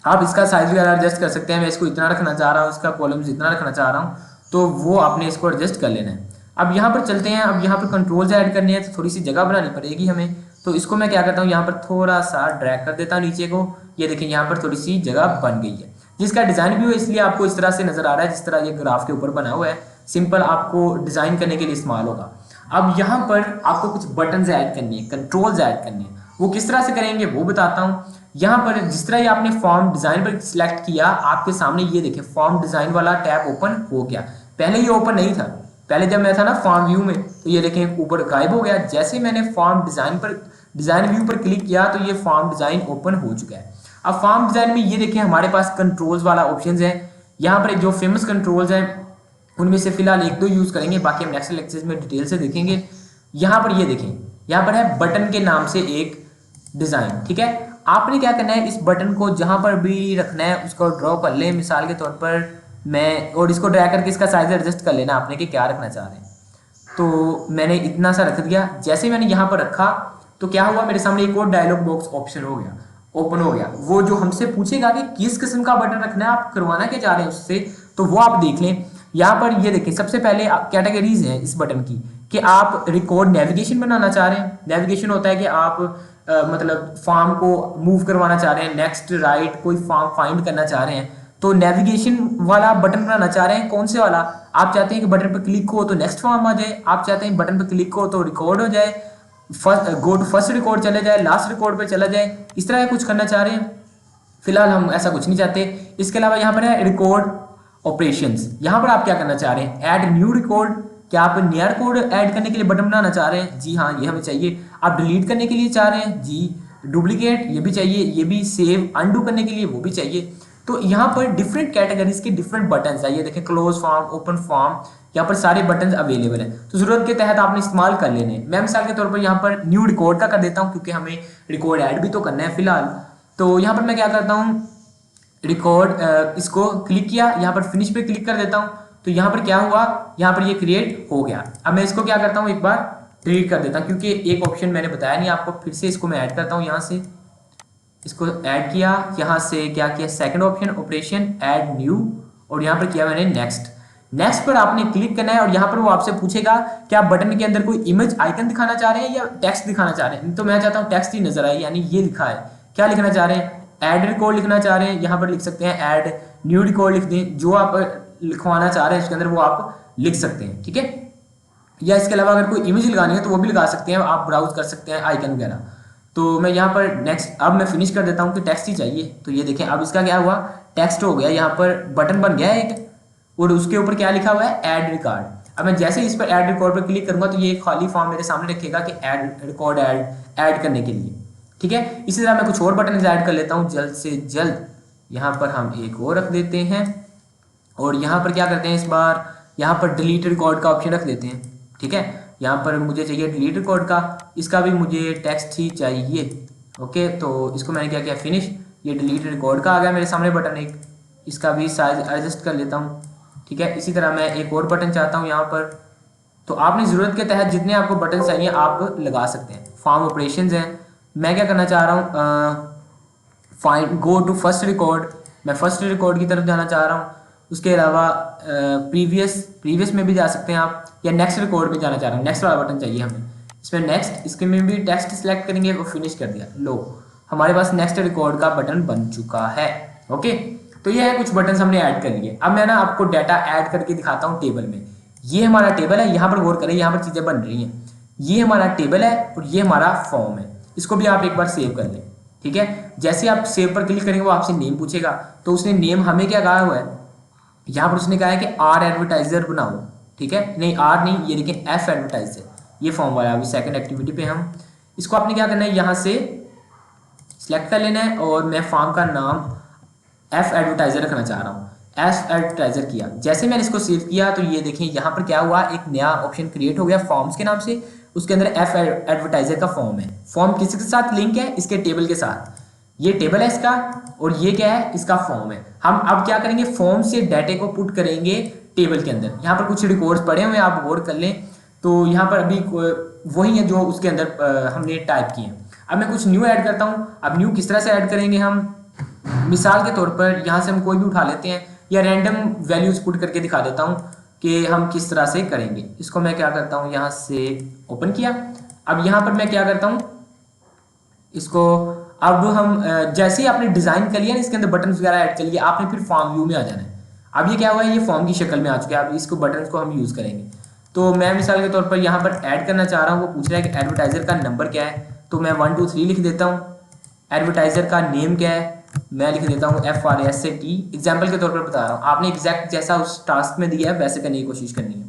आप इसका साइज वगैरह एडजस्ट कर सकते हैं, मैं इसको इतना रखना चाह रहा हूँ, इसका कॉलम्स इतना रखना चाह रहा हूँ, तो वो आपने इसको एडजस्ट कर लेना है। अब यहाँ पर चलते हैं, अब यहाँ पर कंट्रोल्स ऐड करने हैं, तो थोड़ी सी जगह बनानी पड़ेगी हमें, तो इसको मैं क्या करता हूँ, यहाँ पर थोड़ा सा ड्रैग कर देता हूँ नीचे को, ये देखिए यहाँ पर थोड़ी सी जगह बन गई है, जिसका डिजाइन व्यू है इसलिए आपको इस तरह से नजर आ रहा है, जिस तरह ये ग्राफ के ऊपर बना हुआ है, सिंपल आपको डिजाइन करने के लिए इस्तेमाल होगा। अब यहाँ पर आपको कुछ बटन्स ऐड करनी है, कंट्रोल्स ऐड करनी है, वो किस तरह से करेंगे वो बताता हूँ। यहाँ पर जिस तरह ही आपने फॉर्म डिजाइन पर सिलेक्ट किया, आपके सामने ये देखिए फॉर्म डिजाइन वाला टैब ओपन हो गया, पहले ये ओपन नहीं था, पहले जब मैं था ना फॉर्म व्यू में, तो ये देखें ऊपर गायब हो गया, जैसे मैंने फॉर्म डिजाइन व्यू पर क्लिक किया तो ये फॉर्म डिजाइन ओपन हो चुका है। अब फॉर्म डिजाइन में ये देखें हमारे पास कंट्रोल्स वाला ऑप्शन है, यहाँ पर जो फेमस कंट्रोल्स हैं उनमें से फिलहाल एक दो यूज करेंगे, बाकी हम नेक्स्ट लेक्चर में डिटेल से देखेंगे। यहाँ पर ये देखें, यहाँ पर है बटन के नाम से एक डिजाइन। ठीक है, आपने क्या करना है, इस बटन को जहां पर भी रखना है उसको ड्रॉ कर ले, मिसाल के तौर पर मैं, और इसको ड्रैग करके इसका साइज एडजस्ट कर लेना आपने कि क्या रखना चाह रहे हैं, तो मैंने इतना सा रख दिया। जैसे मैंने यहाँ पर रखा तो क्या हुआ, मेरे सामने एक और डायलॉग बॉक्स ऑप्शन हो गया, ओपन हो गया, वो जो हमसे पूछेगा कि किस किस्म का बटन रखना है, आप करवाना क्या चाह रहे हैं उससे, तो वो आप देख लें। यहाँ पर ये देखिए सबसे पहले कैटेगरीज हैं इस बटन की, कि आप रिकॉर्ड नेविगेशन बनाना चाह रहे हैं, नेविगेशन होता है कि आप मतलब फॉर्म को मूव करवाना चाह रहे हैं, नेक्स्ट राइट कोई फॉर्म फाइंड करना चाह रहे हैं, तो नेविगेशन वाला बटन बनाना चाह रहे हैं। कौन से वाला, आप चाहते हैं कि बटन पर क्लिक हो तो नेक्स्ट फॉर्म आ जाए, आप चाहते हैं बटन पर क्लिक हो तो रिकॉर्ड हो जाए, गो टू फर्स्ट रिकॉर्ड चले जाए, लास्ट रिकॉर्ड पे चला जाए, इस तरह कुछ करना चाह रहे हैं। फिलहाल हम ऐसा कुछ नहीं चाहते। इसके अलावा यहाँ पर है रिकॉर्ड ऑपरेशंस, यहाँ पर आप क्या करना चाह रहे हैं, ऐड न्यू रिकॉर्ड, क्या आप नया रिकॉर्ड ऐड करने के लिए बटन बनाना चाह रहे हैं, जी हाँ ये हमें चाहिए। आप डिलीट करने के लिए चाह रहे हैं, जी। डुप्लीकेट ये भी चाहिए, ये भी। सेव अनडू करने के लिए वो भी चाहिए। तो यहाँ पर डिफरेंट कैटेगरीज के डिफरेंट बटन है, ये देखें क्लोज फॉर्म, ओपन फॉर्म, यहाँ पर सारे बटन अवेलेबल हैं, तो जरूरत के तहत आपने इस्तेमाल कर लेने हैं। मैं मिसाल के तौर पर यहाँ पर न्यू रिकॉर्ड का कर देता हूँ, क्योंकि हमें रिकॉर्ड ऐड भी तो करना है फिलहाल। तो यहाँ पर मैं क्या करता हूँ, रिकॉर्ड इसको क्लिक किया, यहाँ पर फिनिश पे क्लिक कर देता हूँ, तो यहाँ पर क्या हुआ, यहाँ पर ये क्रिएट हो गया। अब मैं इसको क्या करता हूँ, एक बार डिलीट कर देता हूँ, क्योंकि एक ऑप्शन मैंने बताया नहीं आपको, फिर से इसको मैं ऐड करता हूँ, यहाँ से इसको ऐड किया, यहाँ से क्या किया, second option operation add new, और यहाँ पर किया मैंने नेक्स्ट। नेक्स्ट पर आपने क्लिक करना है, और यहाँ पर वो आपसे पूछेगा कि आप बटन के अंदर कोई इमेज आइकन दिखाना चाह रहे हैं या टेक्स्ट दिखाना चाह रहे हैं। तो मैं चाहता हूँ टेक्स्ट ही नजर आए, यानी ये लिखा है, क्या लिखना चाह रहे हैं, ऐड रिकॉर्ड लिखना चाह रहे हैं, यहाँ पर लिख सकते हैं ऐड न्यू रिकॉर्ड लिख दें, जो आप लिखवाना चाह रहे हैं उसके अंदर वो आप लिख सकते हैं। ठीक है, या इसके अलावा अगर कोई इमेज लगानी है तो वो भी लगा सकते हैं, आप ब्राउज कर सकते हैं आइकन वगैरह। तो मैं यहाँ पर नेक्स्ट, अब मैं फिनिश कर देता हूँ कि टेक्स्ट ही चाहिए, तो ये देखें अब इसका क्या हुआ, टेक्स्ट हो गया, यहाँ पर बटन बन गया एक, और उसके ऊपर क्या लिखा हुआ है, ऐड रिकॉर्ड। अब मैं जैसे इस पर ऐड रिकॉर्ड पर क्लिक करूंगा तो ये खाली फॉर्म मेरे सामने रखेगा कि ऐड रिकॉर्ड ऐड करने के लिए। ठीक है, इसी तरह मैं कुछ और बटन ऐड कर लेता हूँ जल्द से जल्द। यहाँ पर हम एक और रख देते हैं, और यहाँ पर क्या करते हैं, इस बार यहाँ पर डिलीट रिकॉर्ड का ऑप्शन रख देते हैं। ठीक है, यहाँ पर मुझे चाहिए डिलीट रिकॉर्ड का, इसका भी मुझे टेक्स्ट ही चाहिए। ओके, तो इसको मैंने क्या किया, फिनिश, ये डिलीट रिकॉर्ड का आ गया मेरे सामने बटन एक, इसका भी साइज एडजस्ट कर लेता हूँ। ठीक है, इसी तरह मैं एक और बटन चाहता हूँ यहाँ पर, तो आपने ज़रूरत के तहत जितने आपको बटन चाहिए आप लगा सकते हैं। फॉर्म ऑपरेशंस हैं, मैं क्या करना चाह रहा हूँ, find go to first record, मैं फर्स्ट रिकॉर्ड की तरफ जाना चाह रहा हूँ। उसके अलावा प्रीवियस में भी जा सकते हैं आप, या नेक्स्ट रिकॉर्ड में जाना चाह रहा हूँ, नेक्स्ट वाला बटन चाहिए हमें, इसमें नेक्स्ट, इसके में भी टेक्स्ट सेलेक्ट करेंगे और फिनिश कर दिया, लो हमारे पास नेक्स्ट रिकॉर्ड का बटन बन चुका है। ओके, तो ये है कुछ बटन हमने ऐड कर लिए। अब मैं ना आपको डाटा ऐड करके दिखाता हूँ टेबल में। ये हमारा टेबल है, यहाँ पर गौर करें, यहाँ पर चीज़ें बन रही हैं, ये हमारा टेबल है और ये हमारा फॉर्म है। इसको भी आप एक बार सेव कर लें। ठीक है। जैसे आप सेव पर क्लिक करेंगे वो आपसे नेम पूछेगा, तो उसने नेम हमें क्या कहा हुआ है, यहाँ पर उसने कहा है कि आर एडवर्टाइजर बनाओ, ठीक है, नहीं आर नहीं, ये देखिए एफ एडवर्टाइजर, ये फॉर्म वाला। अभी सेकंड एक्टिविटी पे हम इसको आपने क्या करना है, यहाँ से सिलेक्ट कर लेना है और मैं फॉर्म का नाम एफ एडवर्टाइजर रखना चाह रहा हूँ। एफ एडवर्टाइजर किया, जैसे मैंने इसको सेव किया तो ये देखिए यहाँ पर क्या हुआ, एक नया ऑप्शन क्रिएट हो गया फॉर्म्स के नाम से, उसके अंदर एफ एडवर्टाइजर का फॉर्म है। फॉर्म किसके साथ लिंक है, इसके टेबल के साथ, ये टेबल है इसका, और ये क्या है, इसका फॉर्म है। हम अब क्या करेंगे, फॉर्म से डाटे को पुट करेंगे टेबल के अंदर। यहाँ पर कुछ रिकॉर्ड्स पड़े हुए हैं, आप गौर कर लें, तो यहाँ पर अभी वही है जो उसके अंदर हमने टाइप किए हैं। अब मैं कुछ न्यू ऐड करता हूँ। अब न्यू किस तरह से ऐड करेंगे हम, मिसाल के तौर पर यहाँ से हम कोई भी उठा लेते हैं या रैंडम वैल्यूज पुट करके दिखा देता हूँ कि हम किस तरह से करेंगे। इसको मैं क्या करता हूँ, यहाँ से ओपन किया। अब यहाँ पर मैं क्या करता हूँ, इसको अब हम जैसे ही आपने डिजाइन कर लिया ना, इसके अंदर बटन वगैरह ऐड कर लिया आपने, फिर फॉर्म व्यू में आ जाना है। अब ये क्या हुआ है, ये फॉर्म की शक्ल में आ चुका है। अब इसको बटन को हम यूज करेंगे। तो मैं मिसाल के तौर पर यहाँ पर ऐड करना चाह रहा हूँ, वो पूछ रहा है कि एडवर्टाइजर का नंबर क्या है, तो मैं 1 2 3 लिख देता हूँ। एडवर्टाइजर का नेम क्या है, मैं लिख देता हूँ FRSAT, एग्जाम्पल के तौर पर बता रहा हूँ। आपने एग्जैक्ट जैसा उस टास्क में दिया है वैसे करने की कोशिश करनी है।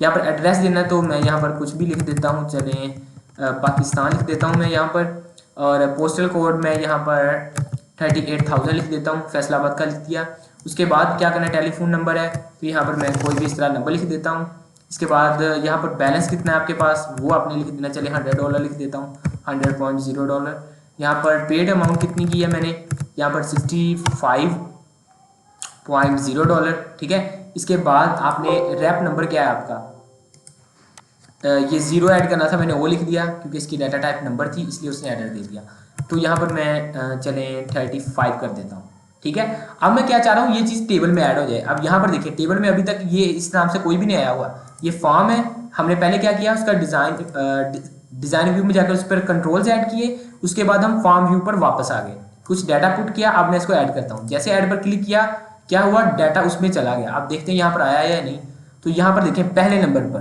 यहाँ पर एड्रेस देना है, तो मैं यहाँ पर कुछ भी लिख देता हूँ, चलें पाकिस्तान लिख देता हूँ मैं यहाँ पर, और पोस्टल कोड मैं यहाँ पर 38,000 लिख देता हूँ, फैसलाबाद का लिख दिया। उसके बाद क्या करना है, टेलीफोन नंबर है, तो यहाँ पर मैं कोई भी इस तरह नंबर लिख देता हूँ। इसके बाद यहाँ पर बैलेंस कितना है आपके पास, वो आपने लिख देना, चलिए $100 लिख देता हूँ, $100.0। यहाँ पर पेड अमाउंट कितनी की है मैंने, यहाँ पर $65.0, ठीक है। इसके बाद आपने रैप नंबर क्या है आपका, ये 0 ऐड करना था, मैंने वो लिख दिया क्योंकि इसकी डाटा टाइप नंबर थी, इसलिए उसने एरर दे दिया। तो यहाँ पर मैं चलें 35 कर देता हूँ, ठीक है। अब मैं क्या चाह रहा हूँ, ये चीज़ टेबल में ऐड हो जाए। अब यहाँ पर देखिए टेबल में अभी तक ये इस नाम से कोई भी नहीं आया हुआ, ये फॉर्म है। हमने पहले क्या किया, उसका डिज़ाइन व्यू में जाकर उस पर कंट्रोल्स ऐड किए, उसके बाद हम फॉर्म व्यू पर वापस आ गए, कुछ डाटा पुट किया। अब मैं इसको ऐड करता हूँ, जैसे ऐड पर क्लिक किया क्या हुआ, डाटा उसमें चला गया। आप देखते हैं यहाँ पर आया है या नहीं, तो यहाँ पर देखें पहले नंबर पर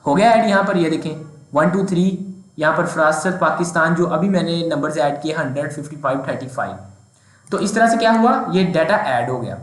हो गया ऐड। यहाँ पर ये देखें 1 2 3, यहाँ पर फरासत पाकिस्तान जो अभी मैंने नंबर से ऐड किए 155 35। तो इस तरह से क्या हुआ, ये डाटा ऐड हो गया।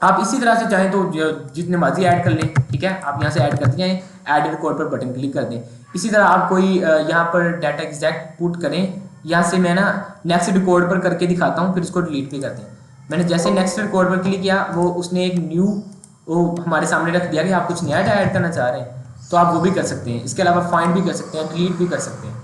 आप इसी तरह से चाहें तो जितने मर्जी ऐड कर लें, ठीक है। आप यहाँ से ऐड करते जाएं, ऐड रिकॉर्ड पर बटन क्लिक कर दें। इसी तरह आप कोई यहाँ पर डाटा एग्जैक्ट पुट करें। यहाँ से मैं ना नेक्स्ट रिकॉर्ड पर करके दिखाता हूँ, फिर इसको डिलीट भी करते हैं। मैंने जैसे नेक्स्ट रिकॉर्ड पर क्लिक किया, वो उसने एक न्यू वो हमारे सामने रख दिया कि आप कुछ नया डाटा ऐड करना चाह रहे हैं, तो आप वो भी कर सकते हैं। इसके अलावा फाइंड भी कर सकते हैं, डिलीट भी कर सकते हैं,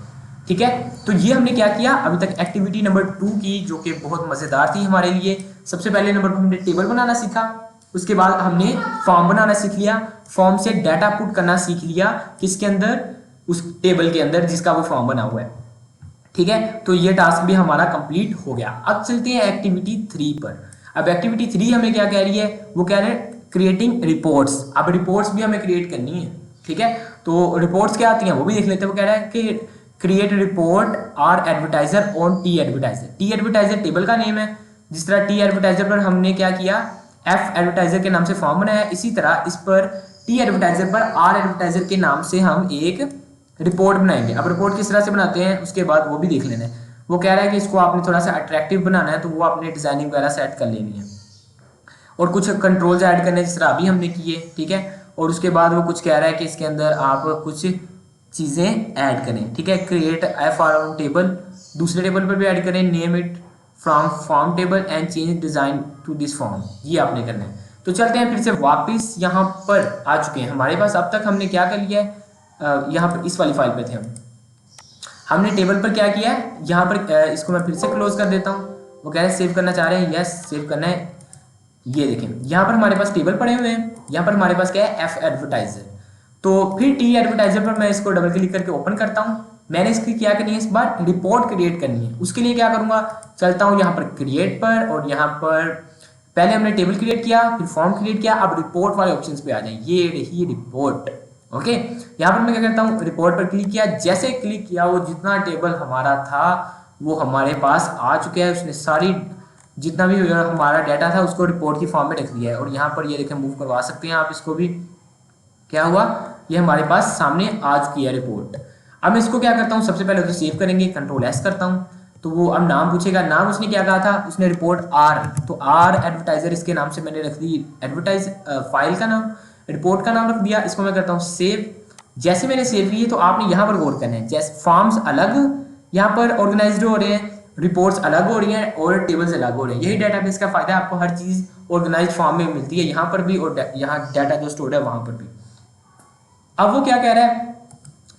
ठीक है। तो ये हमने क्या किया अभी तक, एक्टिविटी नंबर 2 की, जो कि बहुत मज़ेदार थी हमारे लिए। सबसे पहले नंबर पर हमने टेबल बनाना सीखा, उसके बाद हमने फॉर्म बनाना सीख लिया, फॉर्म से डाटा पुट करना सीख लिया, किसके अंदर, उस टेबल के अंदर जिसका वो फॉर्म बना हुआ है, ठीक है। तो ये टास्क भी हमारा कंप्लीट हो गया। अब चलते हैं एक्टिविटी 3 पर। अब एक्टिविटी 3 हमें क्या कह रही है, वो कह रहे हैं क्रिएटिंग रिपोर्ट्स। अब रिपोर्ट्स भी हमें क्रिएट करनी है, ठीक है। तो रिपोर्ट्स क्या आती हैं वो भी देख लेते हैं। वो कह रहा है कि create report R advertiser on T advertiser. T advertiser table का नेम है, जिस तरह टी एडवर्टाइजर पर हमने क्या किया, एफ एडवर्टाइजर के नाम से फॉर्म बनाया, इसी तरह इस पर टी एडवर्टाइजर पर आर एडवर्टाइजर के नाम से हम एक रिपोर्ट बनाएंगे। अब रिपोर्ट किस तरह से बनाते हैं उसके बाद वो भी देख लेना है। वो कह रहा है कि इसको आपने थोड़ा सा अट्रैक्टिव बनाना है, तो वो आपने डिजाइनिंग वगैरह सेट कर लेनी है और कुछ कंट्रोल्स ऐड करने जिस तरह अभी हमने किए, ठीक है। और उसके बाद वो कुछ कह रहा है कि इसके अंदर आप कुछ चीज़ें ऐड करें, ठीक है। Create F R on table, दूसरे टेबल पर भी ऐड करें, name it from form table and change design to this form, ये आपने करना है। तो चलते हैं फिर से वापस यहाँ पर आ चुके हैं हमारे पास। अब तक हमने क्या कर लिया है, यहाँ पर इस वाली फाइल पे थे हमने टेबल पर क्या किया है, यहाँ पर इसको मैं फिर से क्लोज कर देता हूँ। वो कह रहे हैं सेव करना चाह रहे हैं, यस सेव करना है। ये देखें यहाँ पर हमारे पास टेबल पड़े हुए हैं, यहाँ पर हमारे पास क्या है, एफ एडवर्टाइजर। तो फिर टी एडवर्टाइजर पर मैं इसको डबल क्लिक करके ओपन करता हूँ। मैंने इसकी क्या करनी है, इस बार रिपोर्ट क्रिएट करनी है। उसके लिए क्या करूँगा, चलता हूँ यहाँ पर क्रिएट पर, और यहाँ पर पहले हमने टेबल क्रिएट किया, फिर फॉर्म क्रिएट किया। अब रिपोर्ट वाले ऑप्शन पे आ जाए, ये रही रिपोर्ट, ओके। यहाँ पर मैं क्या करता हूँ, रिपोर्ट पर क्लिक किया, जैसे क्लिक किया वो जितना टेबल हमारा था वो हमारे पास आ चुका है। उसने सारी जितना भी हमारा डाटा था उसको रिपोर्ट की फॉर्म में रख दिया है। और यहाँ पर ये देखें, मूव करवा सकते हैं आप इसको भी। क्या हुआ, ये हमारे पास सामने आ चुकी है रिपोर्ट। अब मैं इसको क्या करता हूँ, सबसे पहले तो सेव करेंगे, कंट्रोल एस करता हूँ। तो वो अब नाम पूछेगा, नाम उसने क्या कहा था, उसने रिपोर्ट आर, तो आर एडवर्टाइजर इसके नाम से मैंने रख दी एडवर्टाइज फाइल का नाम, रिपोर्ट का नाम रख दिया। इसको मैं करता हूँ सेव। जैसे मैंने सेव की तो आपने यहाँ पर गौर करना है, जैसे फॉर्म्स अलग यहाँ पर ऑर्गेनाइज्ड हो रहे हैं, रिपोर्ट्स अलग हो रही हैं और टेबल्स अलग हो रहे हैं। यही डेटाबेस का फायदा है, आपको हर चीज़ ऑर्गेनाइज्ड फॉर्म में मिलती है, यहाँ पर भी और यहाँ डाटा जो स्टोर है वहाँ पर भी। अब वो क्या कह रहा है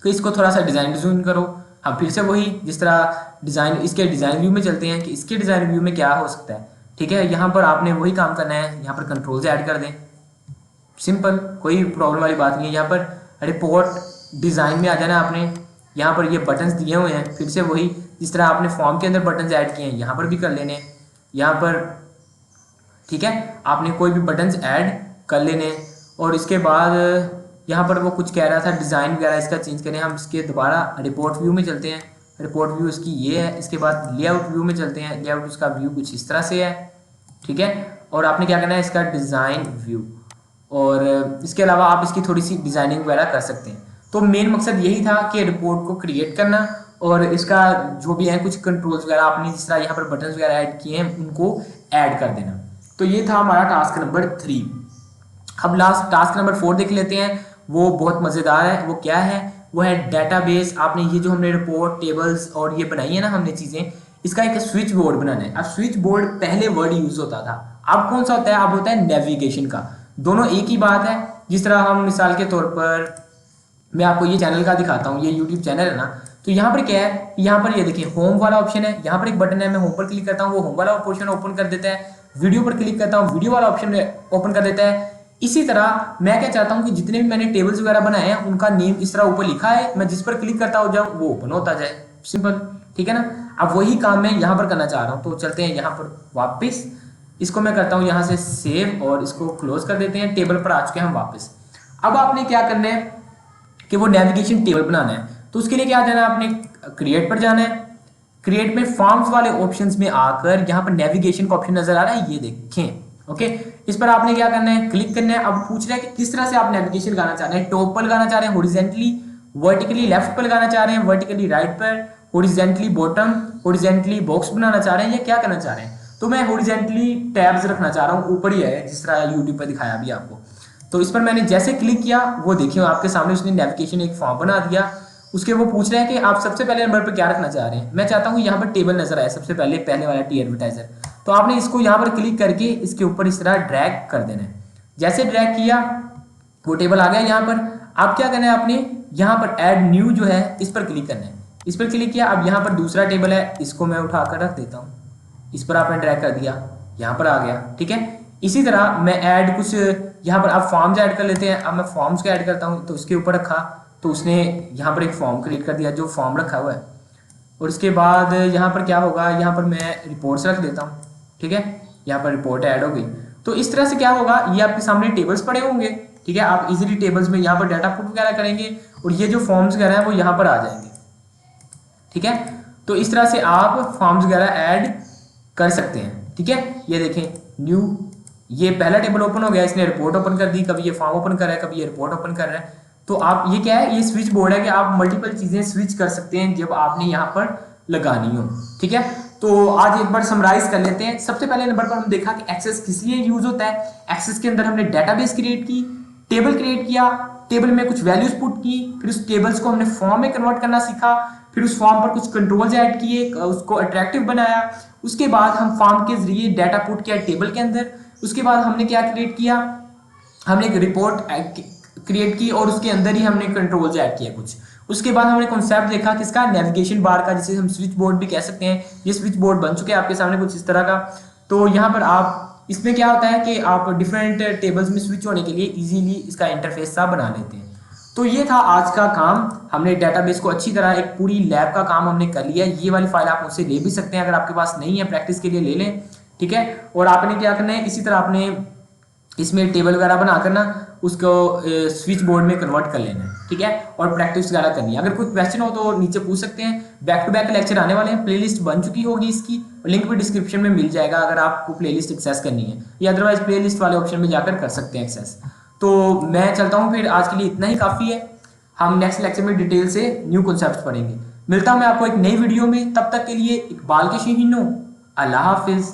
कि इसको थोड़ा सा डिज़ाइन करो। हम फिर से वही जिस तरह डिज़ाइन, इसके डिज़ाइन व्यू में चलते हैं कि इसके डिज़ाइन व्यू में क्या हो सकता है। ठीक है, यहाँ पर आपने वही काम करना है, यहाँ पर कंट्रोल्स ऐड कर दें, सिंपल, कोई प्रॉब्लम वाली बात नहीं है। यहाँ पर रिपोर्ट डिज़ाइन में आ जाना आपने, यहाँ पर ये बटन्स दिए हुए हैं, फिर से वही जिस तरह आपने फॉर्म के अंदर बटन्स ऐड किए हैं यहाँ पर भी कर लेने हैं, यहाँ पर ठीक है, आपने कोई भी बटन्स ऐड कर लेने। और इसके बाद यहाँ पर वो कुछ कह रहा था डिज़ाइन वगैरह इसका चेंज करें, हम इसके दोबारा रिपोर्ट व्यू में चलते हैं, रिपोर्ट व्यू इसकी ये है। इसके बाद लेआउट व्यू में चलते हैं, लेआउट उसका व्यू कुछ इस तरह से है, ठीक है। और आपने क्या करना है, इसका डिज़ाइन व्यू, और इसके अलावा आप इसकी थोड़ी सी डिज़ाइनिंग वगैरह कर सकते हैं। तो मेन मकसद यही था कि रिपोर्ट को क्रिएट करना और इसका जो भी है कुछ कंट्रोल्स वगैरह आपने जिस तरह यहाँ पर बटन्स वगैरह ऐड किए हैं उनको ऐड कर देना। तो ये था हमारा टास्क नंबर 3। अब लास्ट टास्क नंबर 4 देख लेते हैं, वो बहुत मज़ेदार है। वो क्या है, वो है डेटाबेस। आपने ये जो हमने रिपोर्ट टेबल्स और ये बनाई है ना हमने चीज़ें, इसका एक स्विच बोर्ड बनाना है। अब स्विच बोर्ड पहले वर्ड यूज़ होता था, अब कौन सा होता है, अब होता है नेविगेशन का। दोनों एक ही बात है। जिस तरह हम मिसाल के तौर पर मैं आपको ये चैनल का दिखाता हूँ, ये यूट्यूब चैनल है ना, तो यहाँ पर क्या है, यहाँ पर ये देखिए होम वाला ऑप्शन है, यहाँ पर एक बटन है, मैं होम पर क्लिक करता हूँ वो होम वाला पोर्शन ओपन कर देता है, वीडियो पर क्लिक करता हूँ वीडियो वाला ऑप्शन ओपन कर देता है। इसी तरह मैं क्या चाहता हूँ कि जितने भी मैंने टेबल्स वगैरह बनाए हैं उनका नेम इस तरह ऊपर लिखा है, मैं जिस पर क्लिक करता हो जाऊँ वो ओपन होता जाए, सिंपल, ठीक है ना। अब वही काम मैं यहाँ पर करना चाह रहा हूँ, तो चलते हैं यहाँ पर वापस, इसको मैं करता हूँ यहाँ से सेव और इसको क्लोज कर देते हैं। टेबल पर आ चुके हैं हम वापस। अब आपने क्या करना है कि वो नेविगेशन टेबल बनाना है, तो उसके लिए क्या जाना है, आपने क्रिएट पर जाना है। क्रिएट में फॉर्म्स वाले ऑप्शंस में आकर यहाँ पर नेविगेशन का ऑप्शन नजर आ रहा है, ये देखें, ओके। इस पर आपने क्या करना है, क्लिक करना है। अब पूछ रहा है कि किस तरह से आप नेविगेशन लगाना चाह रहे हैं, टॉप पर लगाना चाह रहे हैं, हॉरिजॉन्टली, वर्टिकली लेफ्ट पर लगाना चाह रहे हैं, वर्टिकली राइट पर, हॉरिजॉन्टली बॉटम, हॉरिजॉन्टली बॉक्स बनाना चाह रहे हैं, या क्या करना चाह रहे हैं। तो मैं हॉरिजॉन्टली टैब्स रखना चाह रहा हूँ, ऊपर ही है जिस तरह यूट्यूब पर दिखाया अभी आपको। तो इस पर मैंने जैसे क्लिक किया वो देखिए आपके सामने उसने नेविगेशन एक फॉर्म बना दिया। उसके वो पूछ रहे हैं कि आप सबसे पहले नंबर पर क्या रखना चाह रहे हैं। मैं चाहता हूँ यहाँ पर टेबल नजर आए सबसे पहले वाला टी एडवर्टाइजर। तो आपने इसको यहाँ पर क्लिक करके इसके ऊपर इस तरह ड्रैग कर देना है। जैसे ड्रैग किया वो टेबल आ गया यहाँ पर। आप क्या करना है, आपने यहाँ पर ऐड न्यू जो है इस पर क्लिक करना है। इस पर क्लिक किया, अब यहाँ पर दूसरा टेबल है, इसको मैं उठा कर रख देता हूँ, इस पर आपने ड्रैग कर दिया, यहाँ पर आ गया, ठीक है। इसी तरह मैं ऐड कुछ यहाँ पर आप फॉर्म्स ऐड कर लेते हैं। अब मैं फॉर्म्स को ऐड करता हूँ, तो उसके ऊपर रखा, तो उसने यहाँ पर एक फॉर्म क्रिएट कर दिया जो फॉर्म रखा हुआ है। और इसके बाद यहाँ पर क्या होगा, यहाँ पर मैं रिपोर्ट्स रख देता हूँ, ठीक है। यहाँ पर रिपोर्ट ऐड हो गई। तो इस तरह से क्या होगा, ये आपके सामने टेबल्स पड़े होंगे, ठीक है। आप इजीली टेबल्स में यहाँ पर डाटा पुट वगैरह करेंगे और ये जो फॉर्म्स वगैरह हैं वो यहाँ पर आ जाएंगे, ठीक है। तो इस तरह से आप फॉर्म्स वगैरह ऐड कर सकते हैं, ठीक है। ये देखें न्यू, ये पहला टेबल ओपन हो गया, इसने रिपोर्ट ओपन कर दी, कभी ये फॉर्म ओपन कर रहा है, कभी ये रिपोर्ट ओपन कर रहा है। तो आप ये क्या है, ये स्विच बोर्ड है कि आप मल्टीपल चीजें स्विच कर सकते हैं जब आपने यहाँ पर लगानी हो, ठीक है। तो आज एक बार समराइज कर लेते हैं। सबसे पहले नंबर पर हम देखा कि एक्सेस किस लिए यूज होता है। एक्सेस के अंदर हमने डेटाबेस क्रिएट की, टेबल क्रिएट किया, टेबल में कुछ वैल्यूज पुट की, फिर उस टेबल्स को हमने फॉर्म में कन्वर्ट करना सीखा, फिर उस फॉर्म पर कुछ कंट्रोल्स ऐड किए, उसको अट्रैक्टिव बनाया। उसके बाद हम फॉर्म के जरिए डाटा पुट किया टेबल के अंदर। उसके बाद हमने क्या क्रिएट किया, हमने एक रिपोर्ट क्रिएट की और उसके अंदर ही हमने कंट्रोल्स ऐड किया कुछ। उसके बाद हमने कॉन्सेप्ट देखा किसका, नेविगेशन बार का, जिसे हम स्विच बोर्ड भी कह सकते हैं। ये स्विच बोर्ड बन चुके हैं आपके सामने कुछ इस तरह का। तो यहाँ पर आप, इसमें क्या होता है कि आप डिफरेंट टेबल्स में स्विच होने के लिए इजीली इसका इंटरफेस सा बना लेते हैं। तो ये था आज का काम। हमने डेटाबेस को अच्छी तरह, एक पूरी लैब का काम हमने कर लिया। ये वाली फाइल आप मुझसे ले भी सकते हैं, अगर आपके पास नहीं है प्रैक्टिस के लिए ले लें, ठीक है। और आपने क्या करना है, इसी तरह आपने इसमें टेबल वगैरह बना कर ना उसको स्विच बोर्ड में कन्वर्ट कर लेना है, ठीक है। और प्रैक्टिस वगैरह करनी है। अगर कोई क्वेश्चन हो तो नीचे पूछ सकते हैं। बैक टू बैक लेक्चर आने वाले हैं, प्लेलिस्ट बन चुकी होगी इसकी, लिंक भी डिस्क्रिप्शन में मिल जाएगा अगर आपको प्लेलिस्ट एक्सेस करनी है, या अदरवाइज प्लेलिस्ट वाले ऑप्शन में जाकर कर सकते हैं एक्सेस। तो मैं चलता हूँ फिर, आज के लिए इतना ही काफ़ी है। हम नेक्स्ट लेक्चर में डिटेल से न्यू कॉन्सेप्ट्स पढ़ेंगे। मिलता हूं मैं आपको एक नई वीडियो में, तब तक के लिए इकबाल के शहीनों, अल्लाह हाफिज।